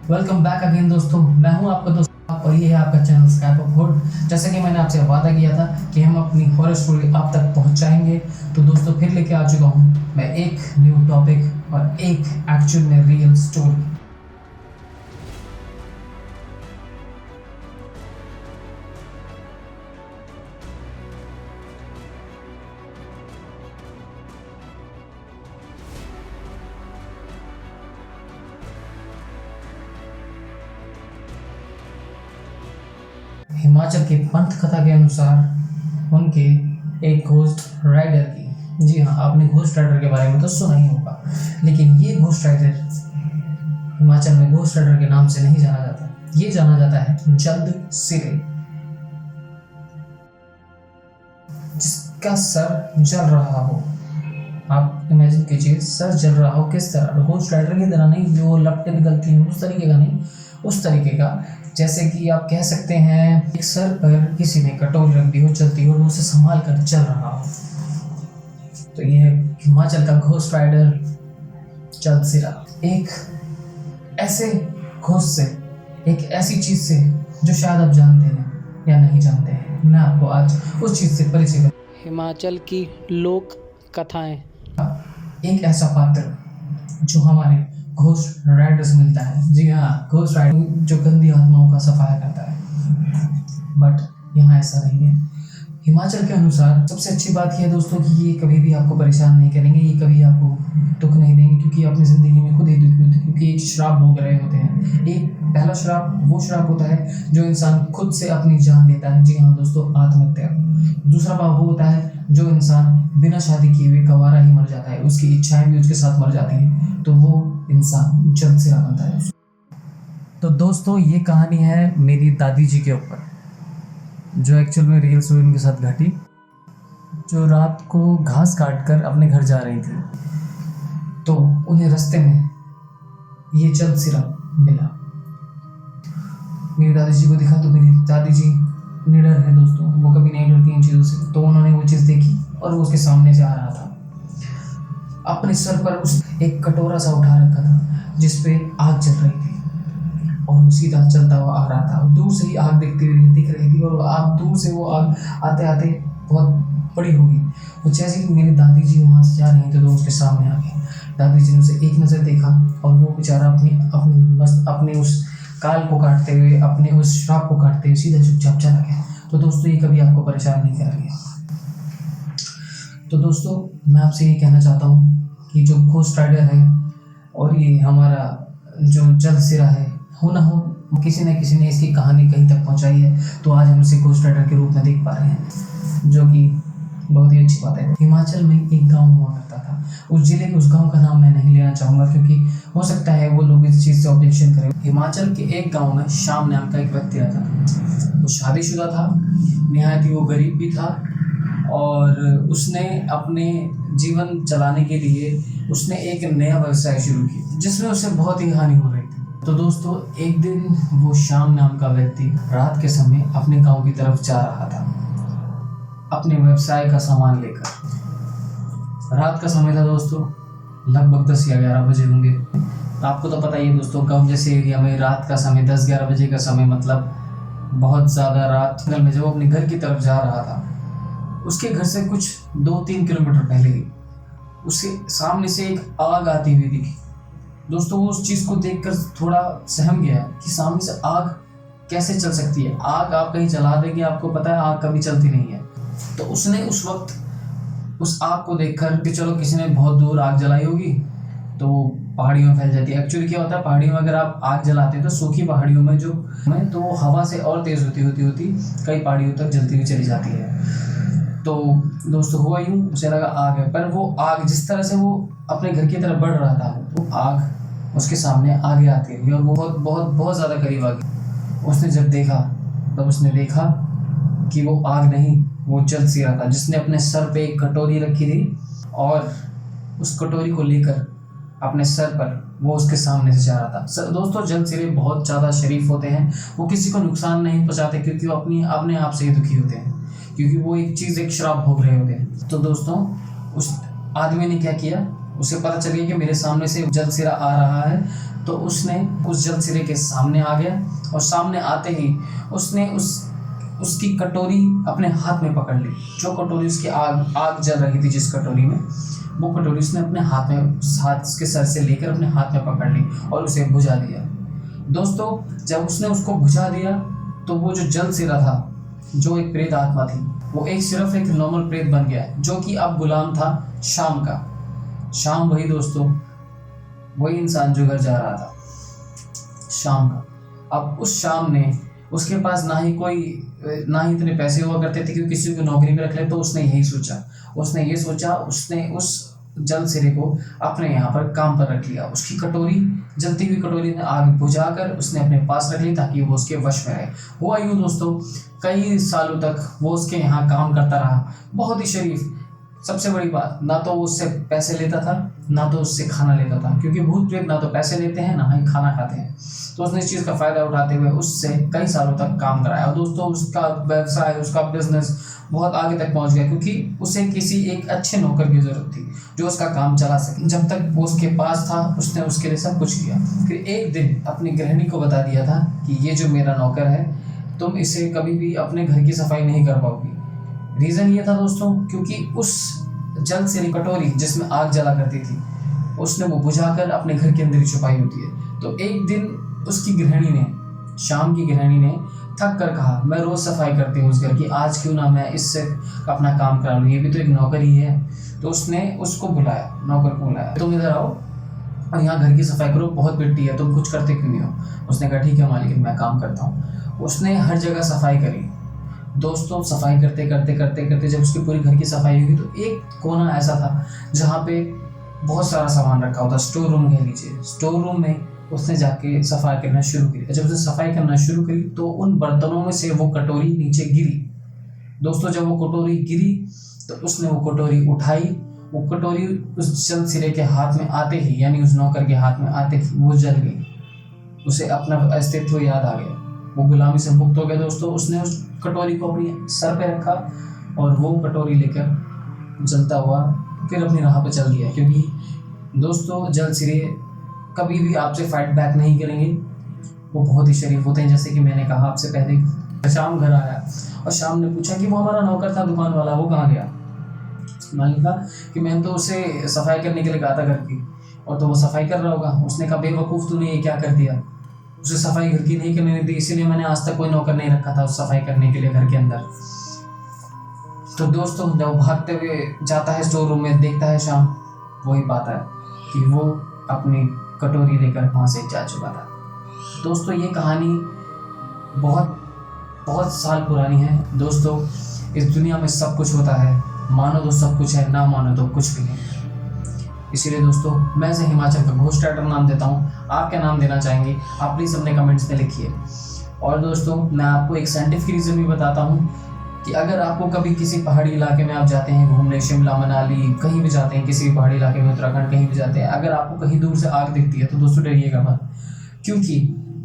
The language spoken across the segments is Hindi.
वेलकम बैक अगेन दोस्तों, मैं हूं आपका दोस्त और ये है आपका चैनल स्कैप ऑफ हॉरर। जैसे कि मैंने आपसे वादा किया था कि हम अपनी हॉरर स्टोरी आप तक पहुंचाएंगे, तो दोस्तों फिर लेके आ चुका हूं मैं एक न्यू टॉपिक और एक एक्चुअल में रियल स्टोरी। हिमाचल के पंथ कथा के अनुसार उनके एक घोस्ट राइडर की, जी हाँ, आपने घोस्ट राइडर के बारे में तो सुना ही होगा, लेकिन ये घोस्ट राइडर हिमाचल में घोस्ट राइडर के नाम से नहीं जाना जाता। ये जाना जाता है जल्द सिरे, जिसका सर जल रहा हो। आप इमेजिन कीजिए, सर जल रहा हो किस तरह, घोस्ट राइडर की तरह नहीं, जो लपटें निकलती हैं उस तरीके का नहीं, उस तरीके का जैसे कि आप कह सकते हैं एक सर पर किसी ने कटोरी रख दी हो चलती हो और उसे संभाल कर चल रहा हो। तो ये है हिमाचल का घोस्ट राइडर जलसिरा। एक ऐसे घोस्ट से, एक ऐसी चीज से जो शायद आप जानते हैं या नहीं जानते हैं, मैं आपको आज उस चीज से परिचय कर। हिमाचल की लोक कथाएं। एक ऐसा पात्र जो हमारे घोस्ट राइडर से मिलता है, जी हाँ, घोस्ट राइडर जो गंदी आत्माओं का सफाया करता है। बट यहाँ ऐसा नहीं है। हिमाचल के अनुसार सबसे अच्छी बात यह है दोस्तों कि ये कभी भी आपको परेशान नहीं करेंगे, ये कभी आपको दुख नहीं देंगे, क्योंकि अपनी ज़िंदगी में खुद ही दुखी होते हैं, क्योंकि एक श्राप भोग रहे होते हैं। एक पहला श्राप वो श्राप होता है जो इंसान खुद से अपनी जान देता है, जी हाँ दोस्तों, आत्महत्या। दूसरा पाप वो होता है जो इंसान बिना शादी किए हुए गंवारा ही मर जाता है, उसकी इच्छाएं भी उसके साथ मर जाती हैं, तो वो इंसान जलसिरा बनता है। तो दोस्तों ये कहानी है मेरी दादी जी के ऊपर, जो एक्चुअल में रियल स्टोरी उनके साथ घटी, जो रात को घास काट कर अपने घर जा रही थी, तो उन्हें रास्ते में ये जलसिरा मिला। मेरी दादी जी को दिखा, तो मेरी दादी जी निडर है दोस्तों, वो कभी नहीं डरती इन चीज़ों से, तो उन्होंने वो चीज़ देखी और वो उसके सामने से आ रहा था। अपने सर पर उस एक कटोरा सा उठा रखा था जिस पे आग जल रही थी, और वो सीधा चलता हुआ आ रहा था। दूर से ही आग दिखती हुई दिख रही थी, और आग दूर से वो आग आते आते बहुत बड़ी होगी। वो जैसे ही मेरी दादी जी वहाँ से जा रही थी तो उसके सामने आ गई। दादी जी ने उसे एक नज़र देखा, और वो बेचारा अपनी अपनी बस अपने उस काल को काटते हुए, अपने उस श्राप को काटते हुए सीधा चुपचाप चला गया। तो दोस्तों ये कभी आपको परेशान नहीं करेंगे। तो दोस्तों मैं आपसे ये कहना चाहता हूँ कि जो घोस्ट राइडर है और ये हमारा जो जलसिरा है, हो ना हो किसी न किसी ने इसकी कहानी कहीं तक पहुँचाई है, तो आज हम इसे घोस्ट राइडर के रूप में देख पा रहे हैं, जो कि बहुत ही अच्छी बात है। हिमाचल में एक गांव हुआ करता था, उस जिले के उस गांव का नाम मैं नहीं लेना चाहूँगा, क्योंकि हो सकता है वो लोग इस चीज़ से ऑब्जेक्शन करें। हिमाचल के एक गांव में श्याम नाम का एक व्यक्ति रहता था। वो शादीशुदा था, निहायत ही वो गरीब भी था, और उसने अपने जीवन चलाने के लिए उसने एक नया व्यवसाय शुरू किया, जिसमें उसे बहुत ही हानि हो रही थी। तो दोस्तों एक दिन वो श्याम नाम का व्यक्ति रात के समय अपने गांव की तरफ जा रहा था अपने व्यवसाय का सामान लेकर। रात का समय था दोस्तों, लगभग 10 या 11 बजे होंगे। आपको तो पता ही है दोस्तों, गांव जैसे एरिया में रात का समय 10-11 बजे का समय मतलब बहुत ज़्यादा रात में। जब अपने घर की तरफ जा रहा था, उसके घर से कुछ 2-3 किलोमीटर पहले ही उसके सामने से एक आग आती हुई दिखी। दोस्तों वो उस चीज़ को देखकर थोड़ा सहम गया कि सामने से आग कैसे चल सकती है। आग आप कहीं जला देंगे, आपको पता है आग कभी चलती नहीं है। तो उसने उस वक्त उस आग को देखकर कि चलो किसी ने बहुत दूर आग जलाई होगी, तो पहाड़ियों में फैल जाती है। एक्चुअली क्या होता है, पहाड़ियों में अगर आप आग जलाते हैं तो सूखी पहाड़ियों में तो हवा से और तेज़ होती कई पहाड़ियों तक जलती हुई चली जाती है। तो दोस्तों हुआ यूँ, उसे लगा आग है, पर वो आग जिस तरह से वो अपने घर की तरफ बढ़ रहा था, वो आग उसके सामने आगे आती रही और वो बहुत बहुत बहुत ज़्यादा करीब आ गई। उसने जब देखा तब उसने देखा कि वो आग नहीं, वो जलसिरा था, जिसने अपने सर पे एक कटोरी रखी थी, और उस कटोरी को लेकर अपने सर पर वो उसके सामने से जा रहा था। दोस्तों जलसिरे बहुत ज़्यादा शरीफ होते हैं, वो किसी को नुकसान नहीं पहुँचाते, क्योंकि वो अपने आप से ही दुखी होते हैं, क्योंकि वो एक श्राप भोग रहे होते हैं। तो दोस्तों उस आदमी ने क्या किया, उसे पता चल गया कि मेरे सामने से जल सिरा आ रहा है, तो उसने उस जल सिरे के सामने आ गया और सामने आते ही उसने उसकी कटोरी अपने हाथ में पकड़ ली। जो कटोरी उसकी आग जल रही थी, जिस कटोरी में, वो कटोरी उसने अपने हाथ के सर से लेकर अपने हाथ में पकड़ ली और उसे बुझा दिया। दोस्तों, जब उसने उसको बुझा दिया तो वो जो जल सिरा था, जो एक प्रेत आत्मा थी, वो सिर्फ एक नॉर्मल प्रेत बन गया, जो कि अब गुलाम था शाम का। शाम वही दोस्तों, वही इंसान जो घर जा रहा था शाम का। अब उस शाम ने, उसके पास ना ही इतने पैसे हुआ करते थे कि किसी को नौकरी पे रख ले, तो उसने यही सोचा, उसने उस जल सिरे को अपने यहाँ पर काम पर रख लिया। उसकी कटोरी, जलती हुई कटोरी ने आग बुझाकर उसने अपने पास रख ली ताकि वो उसके वश में रहे। हुआ यूँ दोस्तों, कई सालों तक वो उसके यहाँ काम करता रहा, बहुत ही शरीफ। सबसे बड़ी बात, ना तो वो उससे पैसे लेता था, ना तो उससे खाना लेता था, क्योंकि भूत प्रेत ना तो पैसे लेते हैं, ना ही खाना खाते हैं। तो उसने इस चीज़ का फ़ायदा उठाते हुए उससे कई सालों तक काम कराया। और दोस्तों, उसका व्यवसाय, उसका बिजनेस बहुत आगे तक पहुंच गया, क्योंकि उसे किसी एक अच्छे नौकर की ज़रूरत थी जो उसका काम चला सके। जब तक वो उसके पास था, उसने उसके लिए सब कुछ किया। फिर एक दिन अपनी गृहिणी को बता दिया था कि ये जो मेरा नौकर है, तुम इसे कभी भी अपने घर की सफाई नहीं कर पाओगी। रीज़न ये था दोस्तों, क्योंकि उस जल सिरी कटोरी जिसमें आग जला करती थी, उसने वो बुझाकर अपने घर के अंदर ही छुपाई होती है। तो एक दिन उसकी गृहिणी ने, शाम की गृहिणी ने थक कर कहा, मैं रोज़ सफाई करती हूँ उस घर की, आज क्यों ना मैं इससे अपना काम करा लूँ, ये भी तो एक नौकर ही है। तो उसने उसको बुलाया, नौकर को बुलाया, तुम इधर आओ और यहाँ घर की सफाई करो, बहुत मिट्टी है, तुम कुछ करते क्यों नहीं हो। उसने कहा ठीक है मालिक, मैं काम करता हूँ। उसने हर जगह सफाई करी। दोस्तों, सफाई करते जब उसकी पूरी घर की सफाई हुई, तो एक कोना ऐसा था जहाँ पे बहुत सारा सामान रखा होता, स्टोर रूम कह लीजिए। स्टोर रूम में उसने जाके सफाई करना शुरू की। जब उसने सफाई करना शुरू करी तो उन बर्तनों में से वो कटोरी नीचे गिरी। दोस्तों, जब वो कटोरी गिरी तो उसने वो कटोरी उठाई। वो कटोरी उस जल सिरे के हाथ में आते ही, यानी उस नौकर के हाथ में आते ही वो जल गई। उसे अपना अस्तित्व याद आ गया, वो गुलामी से मुक्त हो गया। दोस्तों, उसने उस कटोरी को अपनी सर पे रखा और वो कटोरी लेकर जलता हुआ फिर अपनी राह पे चल दिया। क्योंकि दोस्तों, जल सिरे कभी भी आपसे फाइट बैक नहीं करेंगे, वो बहुत ही शरीफ होते हैं। जैसे कि मैंने कहा आपसे पहले, शाम घर आया और शाम ने पूछा कि वो हमारा नौकर था दुकान वाला, वो कहाँ गया। मैंने कहा कि मैंने तो उसे सफाई करने के लिए कहा था घर की, और तो वो सफाई कर रहा होगा। उसने कहा बेवकूफ़ तूने ये क्या कर दिया, उसे सफाई घर की नहीं करने दी, इसीलिए मैंने आज तक कोई नौकर नहीं रखा था उस सफाई करने के लिए घर के अंदर। तो दोस्तों, जब वो भागते हुए जाता है स्टोर रूम में, देखता है शाम, वही पाता है कि वो अपनी कटोरी लेकर वहाँ से जा चुका था। दोस्तों, ये कहानी बहुत साल पुरानी है। दोस्तों, इस दुनिया में सब कुछ होता है, मानो तो सब कुछ है, ना मानो तो कुछ भी नहीं। इसीलिए दोस्तों, मैं से हिमाचल का घोस्ट राइटर नाम देता हूँ। आप क्या नाम देना चाहेंगे, आप प्लीज़ अपने कमेंट्स में लिखिए। और दोस्तों, मैं आपको एक साइंटिफिक रीज़न भी बताता हूँ कि अगर आपको कभी किसी पहाड़ी इलाके में आप जाते हैं घूमने, शिमला, मनाली, कहीं भी जाते हैं, किसी भी पहाड़ी इलाके में, उत्तराखंड कहीं भी जाते हैं, अगर आपको कहीं दूर से आग दिखती है तो दोस्तों डरिएगा मत, क्योंकि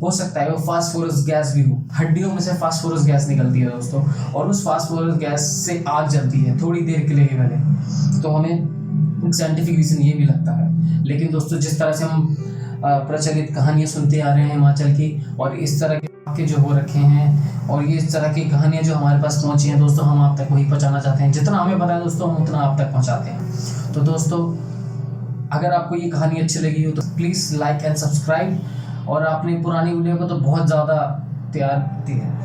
हो सकता है वो फास्फोरस गैस भी हो। हड्डियों में से फास्फोरस गैस निकलती है दोस्तों, और उस फास्फोरस गैस से आग जलती है, थोड़ी देर के लिए ही भले। तो हमें साइंटिफिक रीज़न ये भी लगता है। लेकिन दोस्तों, जिस तरह से हम प्रचलित कहानियाँ सुनते आ रहे हैं हिमाचल की, और इस तरह के जो हो रखे हैं, और ये इस तरह की कहानियाँ जो हमारे पास पहुँची हैं दोस्तों, हम आप तक वही पहुँचाना चाहते हैं। जितना हमें पता है दोस्तों, हम उतना आप तक पहुँचाते हैं। तो दोस्तों, अगर आपको ये कहानी अच्छी लगी हो तो प्लीज़ लाइक एंड सब्सक्राइब, और आपने पुरानी वीडियो को तो बहुत ज़्यादा प्यार दिया है।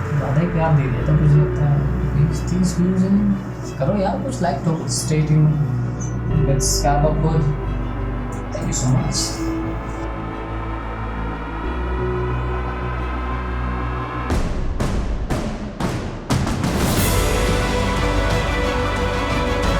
ज़्यादा ही प्यार दे दिया तो मुझे लगता है। प्लीज़ व्यूज़ करो यार, कुछ लाइक तो stay tuned, let's cap up good. Thank you so much.